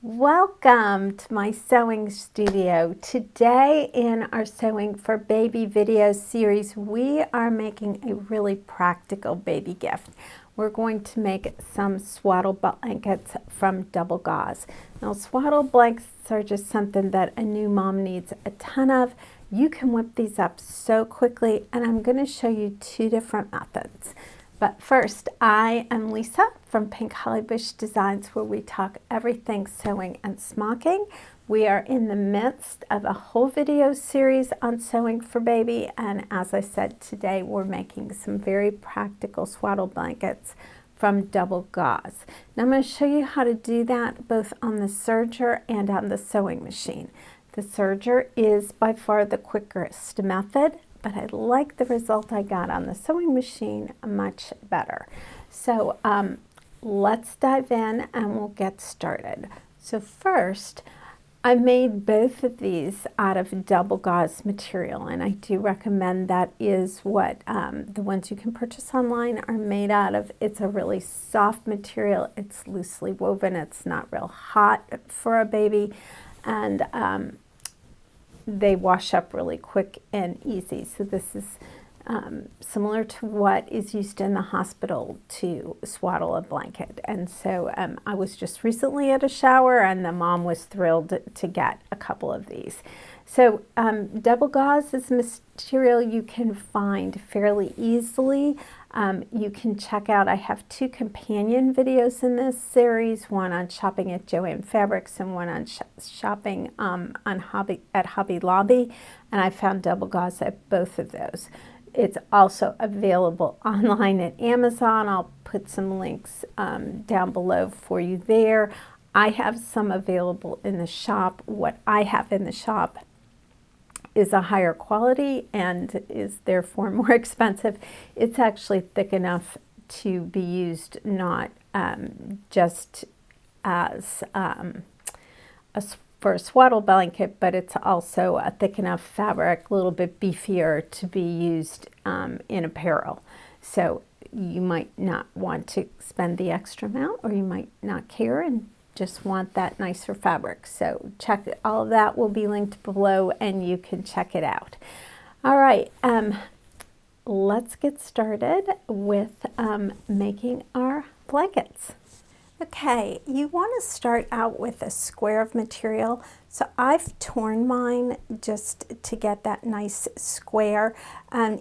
Welcome to my sewing studio. Today in our Sewing for Baby video series, we are making a really practical baby gift. We're going to make some swaddle blankets from double gauze. Now, swaddle blankets are just something that a new mom needs a ton of. You can whip these up so quickly, and I'm going to show you two different methods. But first, I am Lisa from Pink Hollybush Designs, where we talk everything sewing and smocking. We are in the midst of a whole video series on sewing for baby, and as I said, today we're making some very practical swaddle blankets from double gauze. Now I'm going to show you how to do that both on the serger and on the sewing machine. The serger is by far the quickest method, but I like the result I got on the sewing machine much better. So let's dive in and we'll get started. So first, I made both of these out of double gauze material, and I do recommend that is what the ones you can purchase online are made out of. It's a really soft material, it's loosely woven, it's not real hot for a baby, and they wash up really quick and easy. So this is similar to what is used in the hospital to swaddle a blanket. And so I was just recently at a shower, and the mom was thrilled to get a couple of these. So double gauze is material you can find fairly easily. You can check out, I have two companion videos in this series, one on shopping at Joann Fabrics and one on shopping at Hobby Lobby, and I found double gauze at both of those. It's also available online at Amazon. I'll put some links down below for you there. I have some available in the shop. What I have in the shop is a higher quality and is therefore more expensive. It's actually thick enough to be used not just as for a swaddle blanket, but it's also a thick enough fabric, a little bit beefier, to be used in apparel. So you might not want to spend the extra amount, or you might not care and just want that nicer fabric. So check it. All of that will be linked below and you can check it out. All right, let's get started with making our blankets. Okay, you want to start out with a square of material. So I've torn mine just to get that nice square.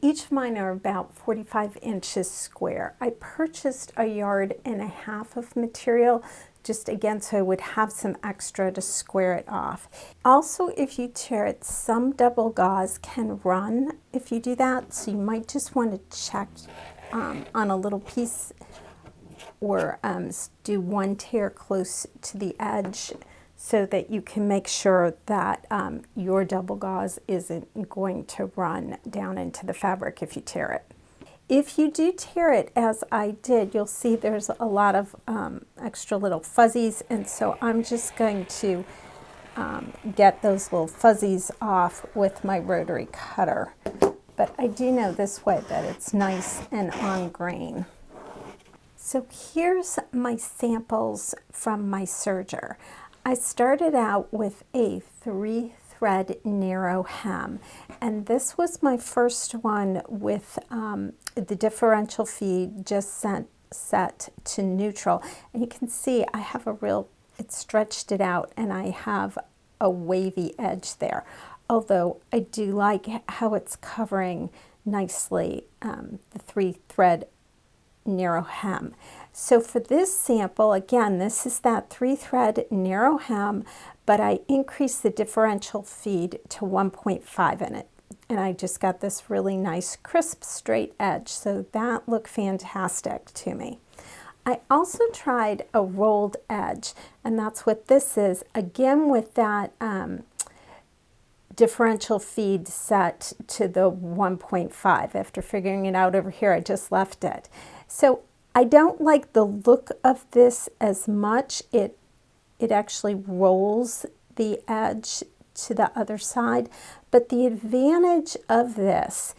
Each of mine are about 45 inches square. I purchased 1.5 yards of material, just again so I would have some extra to square it off. Also, if you tear it, some double gauze can run if you do that, so you might just want to check on a little piece, or do one tear close to the edge so that you can make sure that your double gauze isn't going to run down into the fabric if you tear it. If you do tear it, as I did, you'll see there's a lot of extra little fuzzies, and so I'm just going to get those little fuzzies off with my rotary cutter. But I do know this way that it's nice and on grain. So here's my samples from my serger. I started out with a 3-thread narrow hem, and this was my first one with the differential feed just set to neutral. And you can see I have it stretched it out, and I have a wavy edge there. Although I do like how it's covering nicely the 3-thread narrow hem. So for this sample, again, this is that 3-thread narrow hem, but I increased the differential feed to 1.5 in it. And I just got this really nice crisp straight edge, so that looked fantastic to me. I also tried a rolled edge, and that's what this is, again with that differential feed set to the 1.5. After figuring it out over here, I just left it. So I don't like the look of this as much. It actually rolls the edge to the other side, but the advantage of this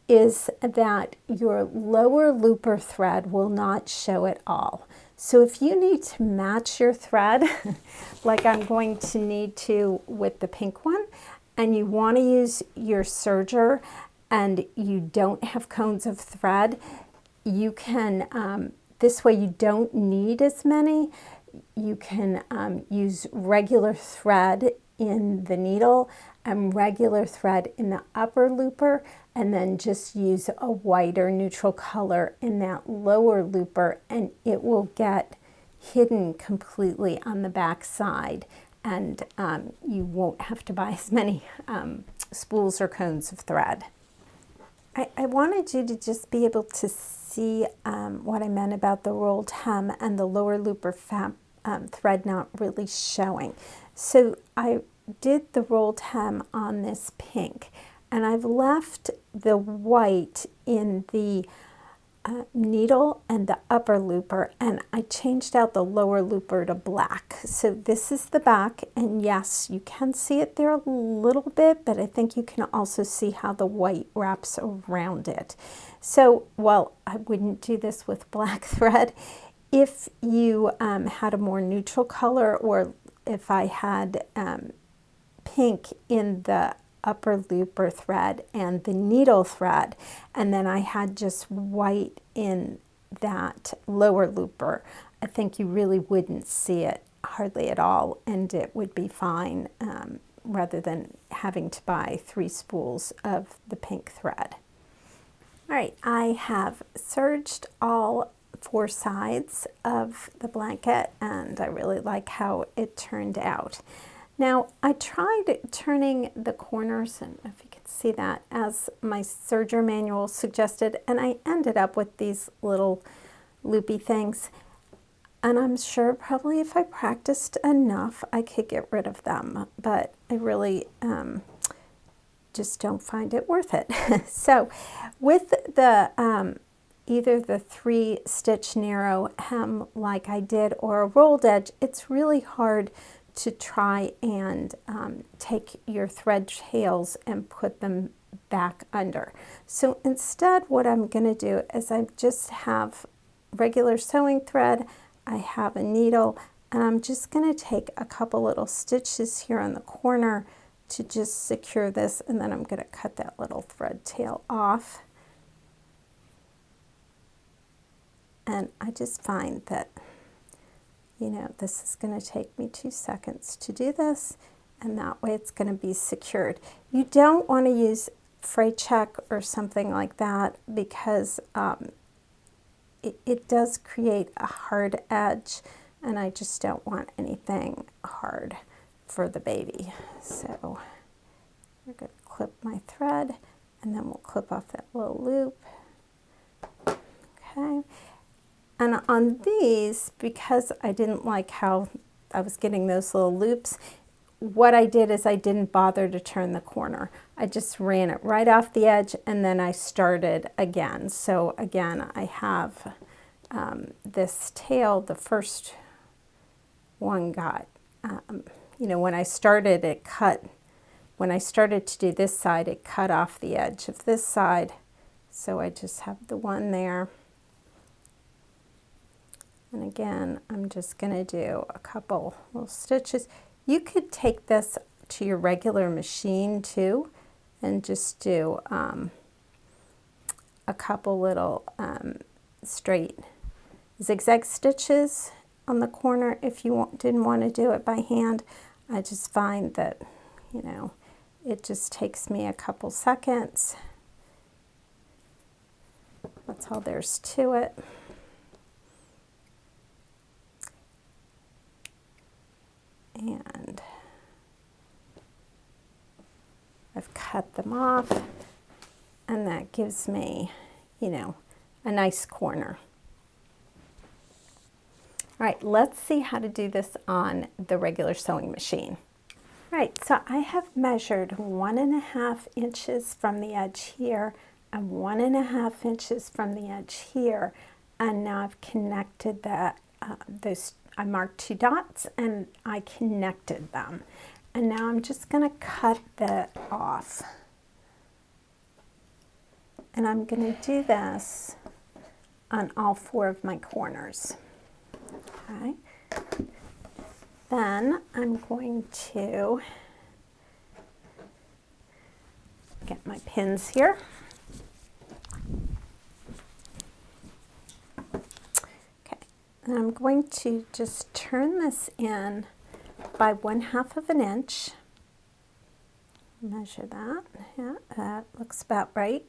is that your lower looper thread will not show at all. So if you need to match your thread, like I'm going to need to with the pink one, and you want to use your serger and you don't have cones of thread, you can, this way you don't need as many. You can use regular thread in the needle and regular thread in the upper looper, and then just use a white or neutral color in that lower looper, and it will get hidden completely on the back side, and you won't have to buy as many spools or cones of thread. I wanted you to just be able to see what I meant about the rolled hem and the lower looper thread not really showing. So I did the rolled hem on this pink, and I've left the white in the needle and the upper looper, and I changed out the lower looper to black. So this is the back, and yes, you can see it there a little bit, but I think you can also see how the white wraps around it. So, well, I wouldn't do this with black thread. If you had a more neutral color, or if I had pink in the upper looper thread and the needle thread, and then I had just white in that lower looper, I think you really wouldn't see it hardly at all, and it would be fine, rather than having to buy 3 spools of the pink thread. All right, I have serged all 4 sides of the blanket, and I really like how it turned out. Now, I tried turning the corners, and if you can see that, as my serger manual suggested, and I ended up with these little loopy things. And I'm sure probably if I practiced enough, I could get rid of them, but I really just don't find it worth it. So with the either the 3-stitch narrow hem like I did, or a rolled edge, it's really hard to try and take your thread tails and put them back under. So instead, what I'm going to do is I just have regular sewing thread, I have a needle, and I'm just going to take a couple little stitches here on the corner to just secure this, and then I'm going to cut that little thread tail off. And I just find that, you know, this is going to take me 2 seconds to do this, and that way it's going to be secured. You don't want to use fray check or something like that, because it does create a hard edge, and I just don't want anything hard for the baby. So we're going to clip my thread, and then we'll clip off that little loop. Okay. And on these, because I didn't like how I was getting those little loops, what I did is I didn't bother to turn the corner. I just ran it right off the edge, and then I started again. So again, I have this tail, the first one got, you know, when I started it cut, when I started to do this side, it cut off the edge of this side. So I just have the one there. And again, I'm just going to do a couple little stitches. You could take this to your regular machine too, and just do a couple little straight zigzag stitches on the corner if you didn't want to do it by hand. I just find that, you know, it just takes me a couple seconds. That's all there's to it. And I've cut them off, and that gives me, you know, a nice corner. All right, let's see how to do this on the regular sewing machine. All right, so I have measured 1.5 inches from the edge here and 1.5 inches from the edge here, and now I've connected that I marked 2 dots and I connected them. And now I'm just going to cut that off. And I'm going to do this on all 4 of my corners. Okay. Then I'm going to get my pins here. Okay, and I'm going to just turn this in by 1/2 of an inch. Measure that. Yeah, that looks about right.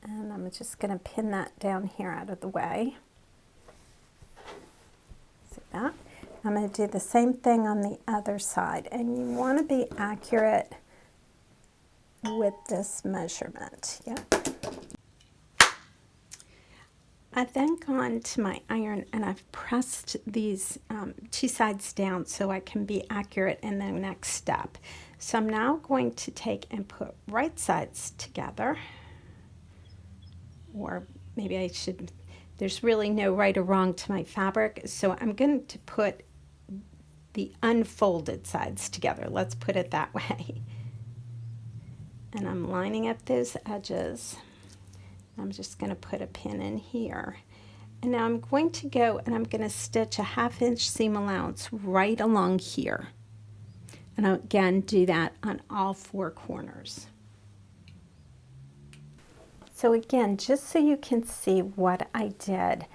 And I'm just going to pin that down here out of the way. See that? I'm going to do the same thing on the other side, and you want to be accurate with this measurement. Yeah. I've then gone to my iron and I've pressed these two sides down so I can be accurate in the next step. So I'm now going to take and put right sides together, or maybe I should, there's really no right or wrong to my fabric, so I'm going to put the unfolded sides together. Let's put it that way. And I'm lining up those edges. I'm just going to put a pin in here. And now I'm going to go and I'm going to stitch a 1/2 inch seam allowance right along here. And I'll again do that on all 4 corners. So again, just so you can see what I did,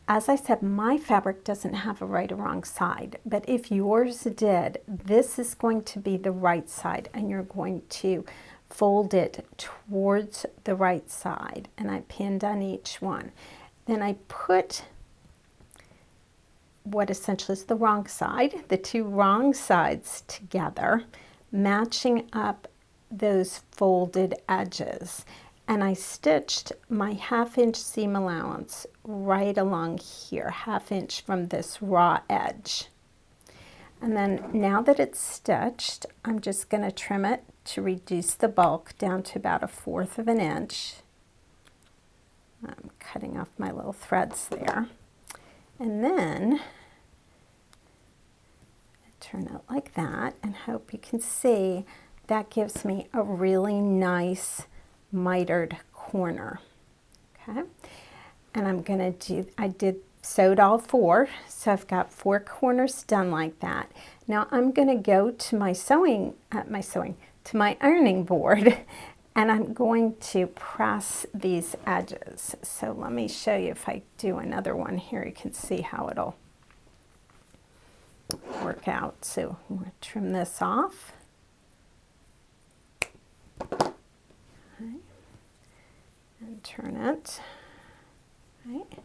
as I said, my fabric doesn't have a right or wrong side, but if yours did, this is going to be the right side, and you're going to fold it towards the right side, and I pinned on each one. Then I put what essentially is the wrong side, the 2 wrong sides together, matching up those folded edges. And I stitched my 1/2 inch seam allowance right along here, 1/2 inch from this raw edge. And then now that it's stitched, I'm just going to trim it to reduce the bulk down to about 1/4 of an inch. I'm cutting off my little threads there. And then I turn it like that, and hope you can see that gives me a really nice mitered corner. Okay, and I'm going to do, I sewed all 4, so I've got 4 corners done like that. Now I'm going to go to my to my ironing board, and I'm going to press these edges. So let me show you. If I do another one here, you can see how it'll work out. So I'm going to trim this off. Okay. And turn it. Right.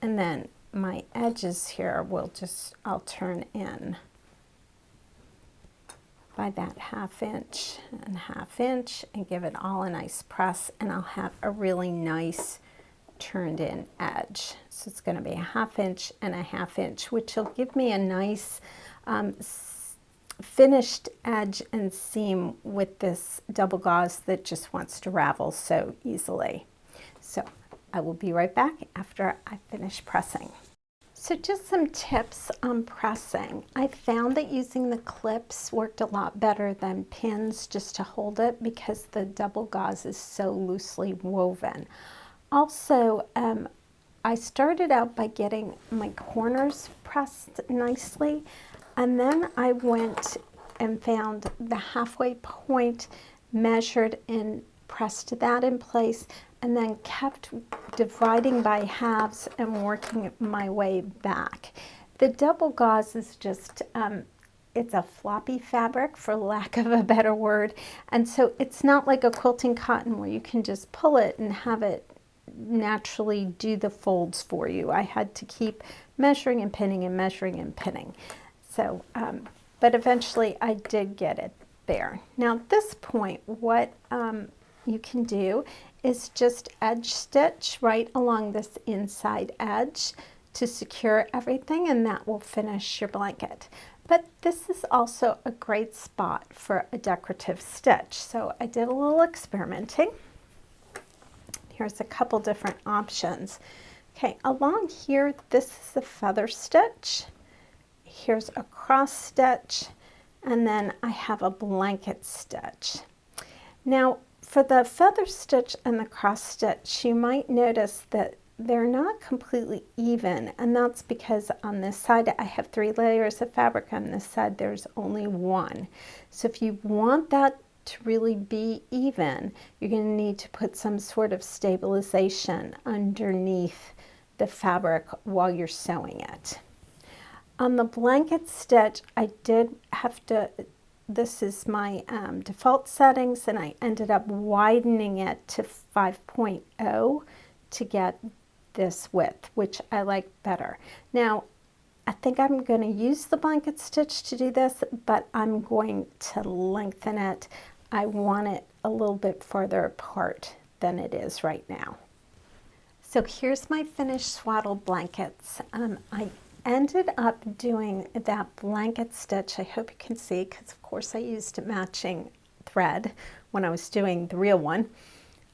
And then my edges here will just, I'll turn in by that 1/2 inch and 1/2 inch and give it all a nice press, and I'll have a really nice turned in edge. So it's going to be a 1/2 inch and a 1/2 inch, which will give me a nice finished edge and seam with this double gauze that just wants to ravel so easily. So I will be right back after I finish pressing. So just some tips on pressing. I found that using the clips worked a lot better than pins just to hold it, because the double gauze is so loosely woven. Also, I started out by getting my corners pressed nicely, and then I went and found the halfway point, measured and pressed that in place, and then kept dividing by halves and working my way back. The double gauze is just, it's a floppy fabric, for lack of a better word, and so it's not like a quilting cotton where you can just pull it and have it naturally do the folds for you. I had to keep measuring and pinning and measuring and pinning. So, but eventually I did get it there. Now at this point, what you can do is just edge stitch right along this inside edge to secure everything, and that will finish your blanket. But this is also a great spot for a decorative stitch. So I did a little experimenting. Here's a couple different options. Okay, along here, this is a feather stitch. Here's a cross stitch, and then I have a blanket stitch. Now, for the feather stitch and the cross stitch, you might notice that they're not completely even, and that's because on this side I have 3 layers of fabric, on this side there's only 1. So if you want that to really be even, you're going to need to put some sort of stabilization underneath the fabric while you're sewing it. On the blanket stitch, I did have to, this is my default settings, and I ended up widening it to 5.0 to get this width, which I like better. Now, I think I'm going to use the blanket stitch to do this, but I'm going to lengthen it. I want it a little bit farther apart than it is right now. So here's my finished swaddle blankets. I ended up doing that blanket stitch. I hope you can see, because of course I used matching thread when I was doing the real one.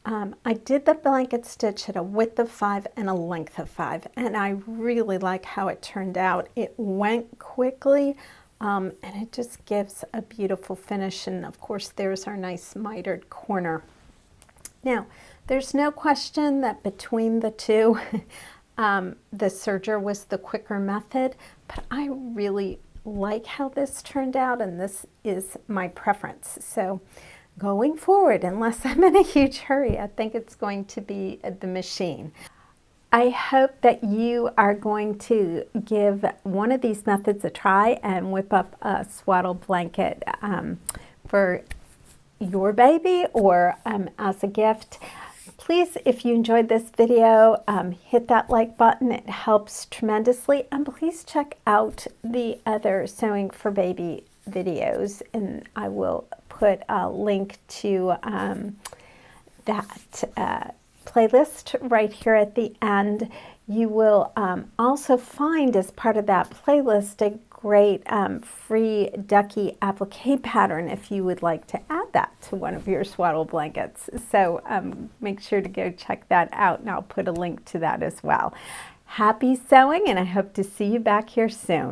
I did the blanket stitch at a width of 5 and a length of 5, and I really like how it turned out. It went quickly, and it just gives a beautiful finish, and of course there's our nice mitered corner. Now, there's no question that between the two, the serger was the quicker method, but I really like how this turned out, and this is my preference. So going forward, unless I'm in a huge hurry, I think it's going to be the machine. I hope that you are going to give one of these methods a try and whip up a swaddle blanket for your baby or as a gift. Please, if you enjoyed this video, hit that like button. It helps tremendously. And please check out the other Sewing for Baby videos, and I will put a link to that playlist right here at the end. You will also find, as part of that playlist, a great free ducky applique pattern if you would like to add that to one of your swaddle blankets. So make sure to go check that out, and I'll put a link to that as well. Happy sewing, and I hope to see you back here soon.